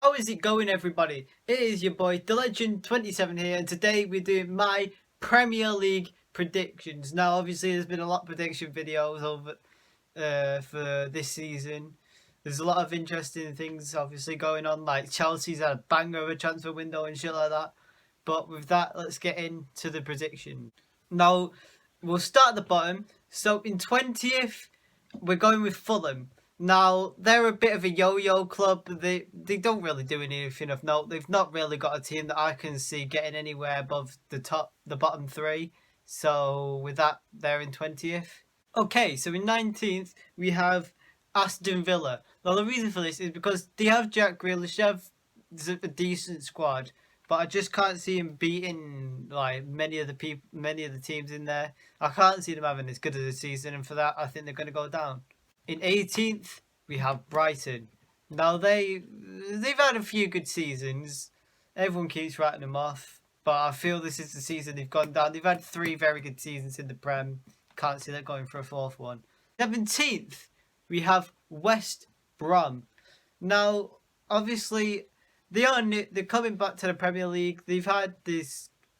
How is it going, everybody? It is your boy, The Legend 27 here, and today we're doing my Premier League predictions. Now, obviously, there's been a lot of prediction videos over for this season. There's a lot of interesting things, obviously, going on, like Chelsea's had a banger of a transfer window and shit like that. But with that, let's get into the prediction. Now, we'll start at the bottom. So, in 20th, we're going with Fulham. Now, they're a bit of a yo-yo club. They don't really do anything of note. They've not really got a team that I can see getting anywhere above the bottom three. So with that, they're in 20th. Okay, so in 19th we have Aston Villa. Now the reason for this is because they have Jack Grealish, they have a decent squad, but I just can't see him beating like many of the teams in there. I can't see them having as good as a season, and for that, I think they're going to go down. In 18th, we have Brighton. Now they've had a few good seasons. Everyone keeps writing them off, but I feel this is the season they've gone down. They've had three very good seasons in the Prem. Can't see that going for a fourth one. 17th, we have West Brom. Now, obviously, they're coming back to the Premier League. They've had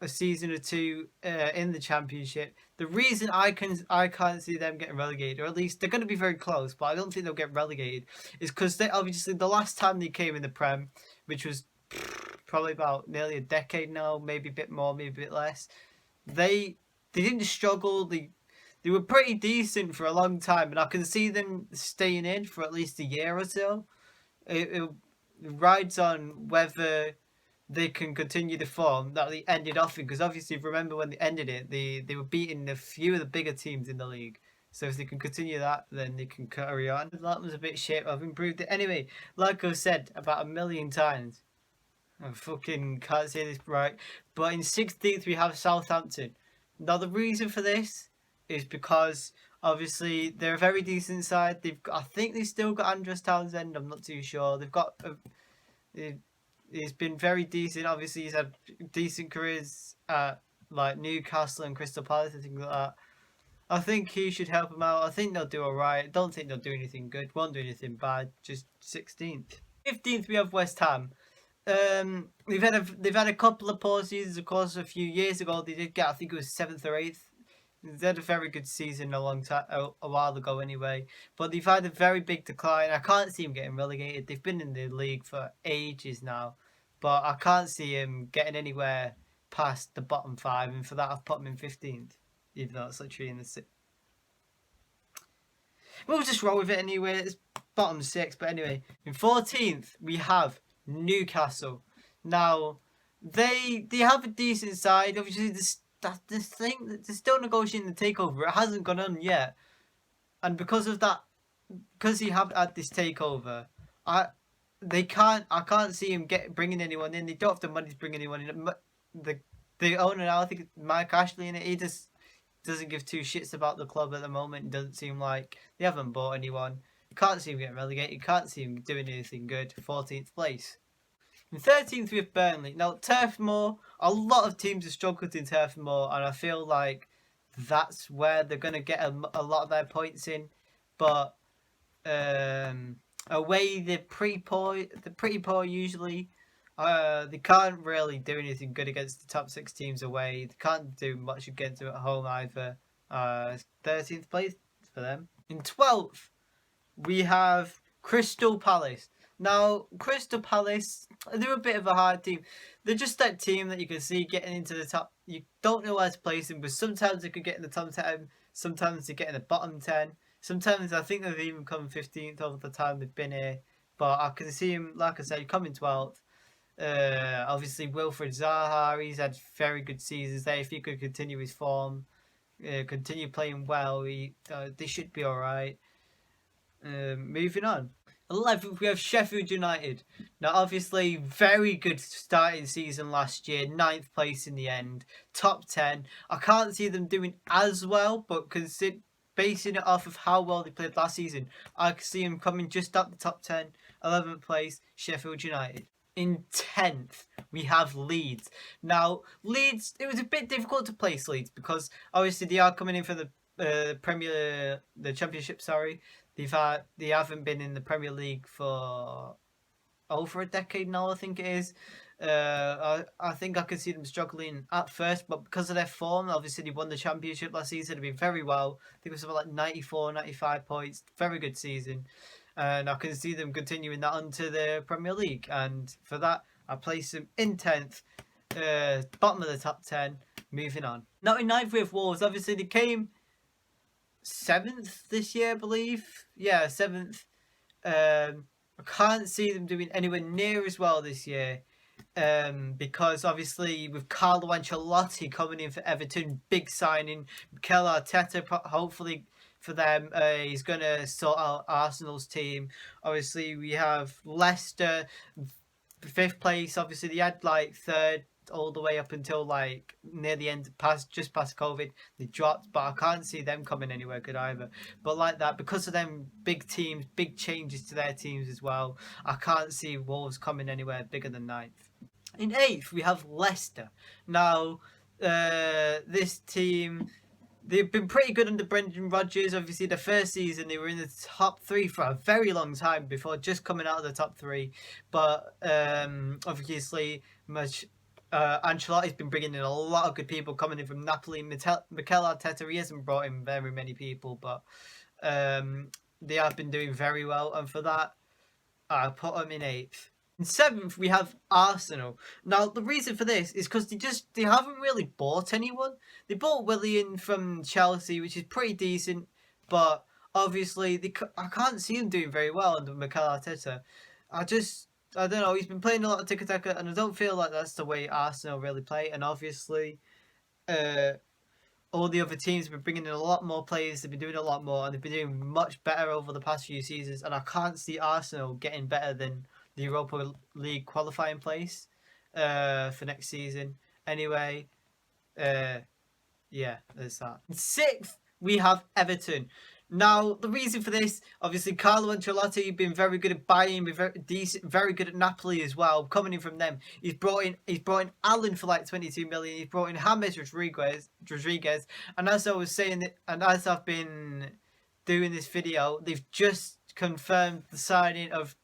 a season or two in the Championship. The reason I can't see them getting relegated, or at least they're going to be very close, but I don't think they'll get relegated, is because they obviously the last time they came in the Prem, which was probably about nearly a decade now, maybe a bit more, maybe a bit less. They didn't struggle. They were pretty decent for a long time, and I can see them staying in for at least a year or so. It rides on whether they can continue the form that they ended off in. Because obviously, if you remember when they ended it, they were beating a few of the bigger teams in the league. So if they can continue that, then they can carry on. That was a bit shit. I've improved it anyway. Like I've said about a million times, I fucking can't say this right. But in 16th we have Southampton. Now the reason for this is because obviously they're a very decent side. I think they've still got Andros Townsend. I'm not too sure. He's been very decent. Obviously, he's had decent careers at like Newcastle and Crystal Palace and things like that. I think he should help them out. I think they'll do alright. Don't think they'll do anything good. Won't do anything bad. Just 16th. 15th we have West Ham. They've had a couple of poor seasons. Of course, a few years ago they did get, I think it was 7th or 8th. They had a very good season a long time, a while ago anyway. But they've had a very big decline. I can't see them getting relegated. They've been in the league for ages now, but I can't see them getting anywhere past the bottom five. And for that, I've put them in 15th, even though it's literally in the sixth. We'll just roll with it anyway. It's bottom six. But anyway, in 14th we have Newcastle. Now they have a decent side. Obviously, this thing they're still negotiating the takeover. It hasn't gone on yet, and because of that, because he have had this takeover, I can't see him bringing anyone in. They don't have the money to bring anyone in. The owner now, I think it's Mike Ashley, in it. He just doesn't give two shits about the club at the moment. It doesn't seem like they haven't bought anyone. You can't see him getting relegated. You can't see him doing anything good. 14th place. In 13th we have Burnley. Now Turf Moor, a lot of teams have struggled in Turf Moor, and I feel like that's where they're going to get a lot of their points in. But away they're pretty poor. They're pretty poor usually. They can't really do anything good against the top six teams away. They can't do much against them at home either. 13th place for them. In 12th we have Crystal Palace. Now, Crystal Palace, they're a bit of a hard team. They're just that team that you can see getting into the top. You don't know where to place them, but sometimes they could get in the top 10, sometimes they get in the bottom 10. Sometimes I think they've even come 15th over the time they've been here. But I can see him, like I said, coming 12th. Obviously, Wilfred Zaha, he's had very good seasons there. If he could continue his form, continue playing well, they should be alright. Moving on. 11th, we have Sheffield United. Now, obviously, very good starting season last year. 9th place in the end. Top 10. I can't see them doing as well, but basing it off of how well they played last season, I can see them coming just up the top 10. 11th place, Sheffield United. In 10th, we have Leeds. Now, Leeds, it was a bit difficult to place Leeds because obviously they are coming in for the Championship, sorry. They haven't been in the Premier League for over a decade now, I think it is. I think I can see them struggling at first, but because of their form, obviously they won the championship last season. They've been very well. I think it was something like 94, 95 points. Very good season. And I can see them continuing that onto the Premier League. And for that, I place them in 10th, bottom of the top 10, moving on. Now in 9th with Wolves, obviously they came 7th this year, I believe. Yeah, 7th. I can't see them doing anywhere near as well this year. Because obviously with Carlo Ancelotti coming in for Everton, big signing. Mikel Arteta, hopefully for them, he's going to sort out Arsenal's team. Obviously we have Leicester, 5th place. Obviously they had like 3rd all the way up until like near the end, just past COVID. They dropped, but I can't see them coming anywhere good either. But like that, because of them big teams, big changes to their teams as well, I can't see Wolves coming anywhere bigger than 9th. In 8th, we have Leicester. Now, this team, they've been pretty good under Brendan Rodgers. Obviously, the first season, they were in the top 3 for a very long time before just coming out of the top 3. But obviously, Ancelotti's been bringing in a lot of good people coming in from Napoli. Mikel Arteta, he hasn't brought in very many people, but they have been doing very well. And for that, I put them in 8th. In 7th, we have Arsenal. Now, the reason for this is because they haven't really bought anyone. They bought Willian from Chelsea, which is pretty decent, but obviously I can't see him doing very well under Mikel Arteta. I don't know, he's been playing a lot of tiki-taka, and I don't feel like that's the way Arsenal really play. And obviously, all the other teams have been bringing in a lot more players, they've been doing a lot more, and they've been doing much better over the past few seasons, and I can't see Arsenal getting better than the Europa League qualifying place for next season. Anyway, yeah, there's that. In 6th, we have Everton. Now, the reason for this, obviously, Carlo Ancelotti been very good at Bayern, very good at Napoli as well. Coming in from them, he's brought in Allen for like 22 million. He's brought in James Rodriguez, and as I was saying, and as I've been doing this video, they've just confirmed the signing of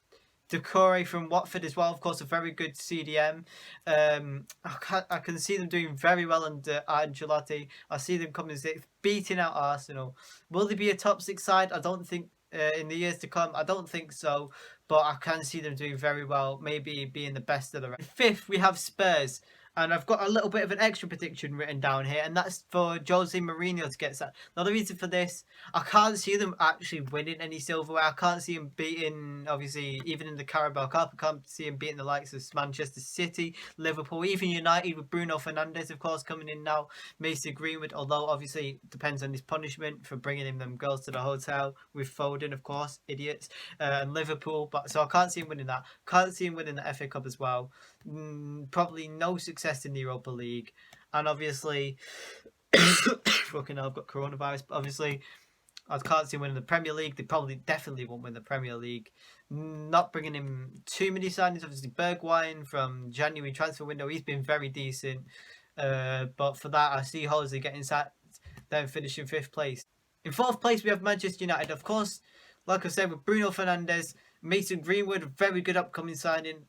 Doucouré from Watford as well, of course, a very good CDM. I can see them doing very well under Ancelotti. I see them coming 6th, beating out Arsenal. Will they be a top 6 side? I don't think in the years to come. I don't think so, but I can see them doing very well, maybe being the best of the rest. 5th, we have Spurs. And I've got a little bit of an extra prediction written down here, and that's for Jose Mourinho to get sacked. Now, the reason for this, I can't see them actually winning any silverware. I can't see them beating, obviously, even in the Carabao Cup, I can't see them beating the likes of Manchester City, Liverpool, even United with Bruno Fernandes, of course, coming in now. Mason Greenwood, although obviously it depends on his punishment for bringing in them girls to the hotel with Foden, of course, idiots, and Liverpool. But so I can't see him winning that. Can't see him winning the FA Cup as well. Probably no success in the Europa League, and obviously fucking hell, I've got coronavirus, but obviously I can't see him winning the Premier League. They definitely won't win the Premier League. Not bringing in too many signings. Obviously Bergwijn from January transfer window, he's been very decent, but for that I see Jose getting sacked, then finishing 5th place. In 4th place we have Manchester United, of course, like I said, with Bruno Fernandes, Mason Greenwood, a very good upcoming signing.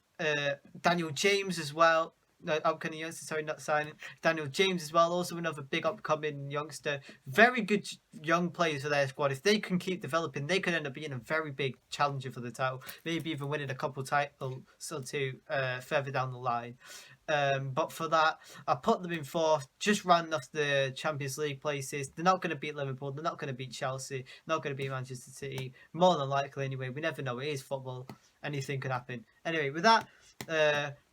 Daniel James as well. No, upcoming youngster, sorry, not signing. Daniel James as well, also another big upcoming youngster. Very good young players for their squad. If they can keep developing, they could end up being a very big challenger for the title. Maybe even winning a couple titles or two further down the line. But for that, I put them in 4th, just ran off the Champions League places. They're not going to beat Liverpool, they're not going to beat Chelsea, not going to beat Manchester City, more than likely anyway. We never know, it is football, anything could happen. Anyway, with that,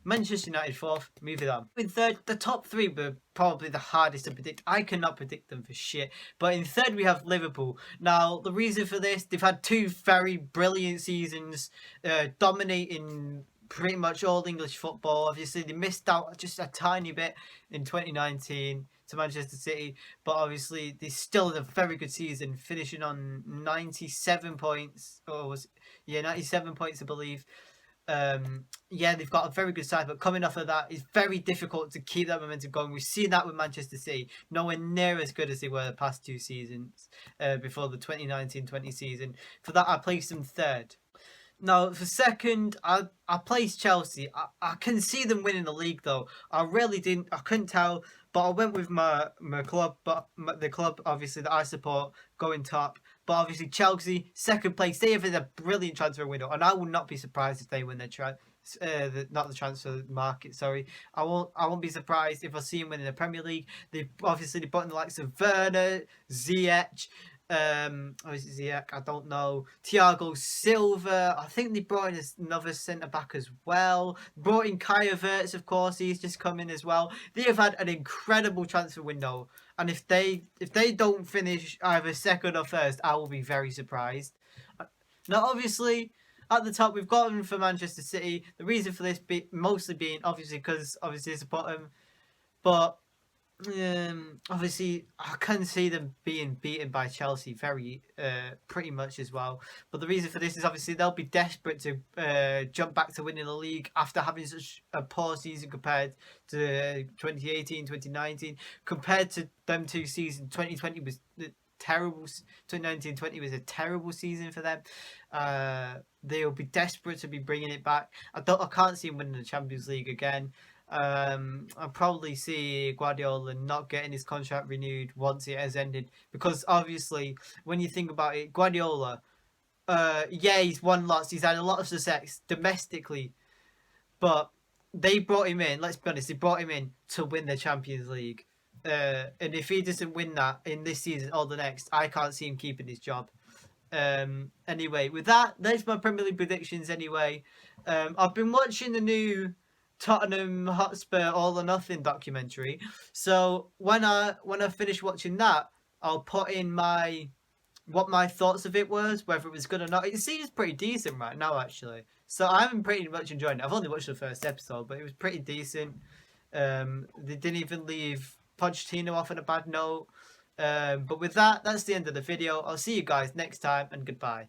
Manchester United 4th, moving on. In 3rd, the top 3 were probably the hardest to predict. I cannot predict them for shit. But in 3rd, we have Liverpool. Now, the reason for this, they've had 2 very brilliant seasons, dominating pretty much all English football. Obviously, they missed out just a tiny bit in 2019 to Manchester City, but obviously they still had a very good season, finishing on 97 points, 97 points, I believe. Yeah, they've got a very good side, but coming off of that, it's very difficult to keep that momentum going. We've seen that with Manchester City, nowhere near as good as they were the past 2 seasons, before the 2019-20 season. For that, I placed them 3rd. Now, for second, I placed Chelsea. I can see them winning the league, though. I really didn't. I couldn't tell, but I went with my club, but the club obviously that I support going top. But obviously Chelsea second place. They have a brilliant transfer window, and I will not be surprised if they win their not the transfer market. Sorry, I won't be surprised if I see them winning the Premier League. They brought in the likes of Werner, Ziyech. Ziyech, I don't know. Thiago Silva. I think they brought in another centre back as well. Brought in Kai Havertz, of course. He's just come in as well. They have had an incredible transfer window, and if they don't finish either second or first, I will be very surprised. Now, obviously, at the top we've got them for Manchester City. The reason for this mostly being obviously because obviously I support them, but obviously I can see them being beaten by Chelsea pretty much as well. But the reason for this is obviously they'll be desperate to jump back to winning the league after having such a poor season compared to 2018, 2019. Compared to them two seasons, 2020 was terrible. 2019-20 was a terrible season for them. They'll be desperate to be bringing it back. I can't see them winning the Champions League again. I'll probably see Guardiola not getting his contract renewed once it has ended, because obviously when you think about it, Guardiola, he's won lots, he's had a lot of success domestically, but they brought him in, let's be honest, they brought him in to win the Champions League, and if he doesn't win that in this season or the next, I can't see him keeping his job. Anyway, with that, there's my Premier League predictions anyway. I've been watching the new Tottenham Hotspur All or Nothing documentary. So when I finish watching that, I'll put in what my thoughts of it was, whether it was good or not. It seems pretty decent right now, actually. So I'm pretty much enjoying it. I've only watched the first episode, but it was pretty decent. They didn't even leave Pochettino off on a bad note. But with that, that's the end of the video. I'll see you guys next time, and goodbye.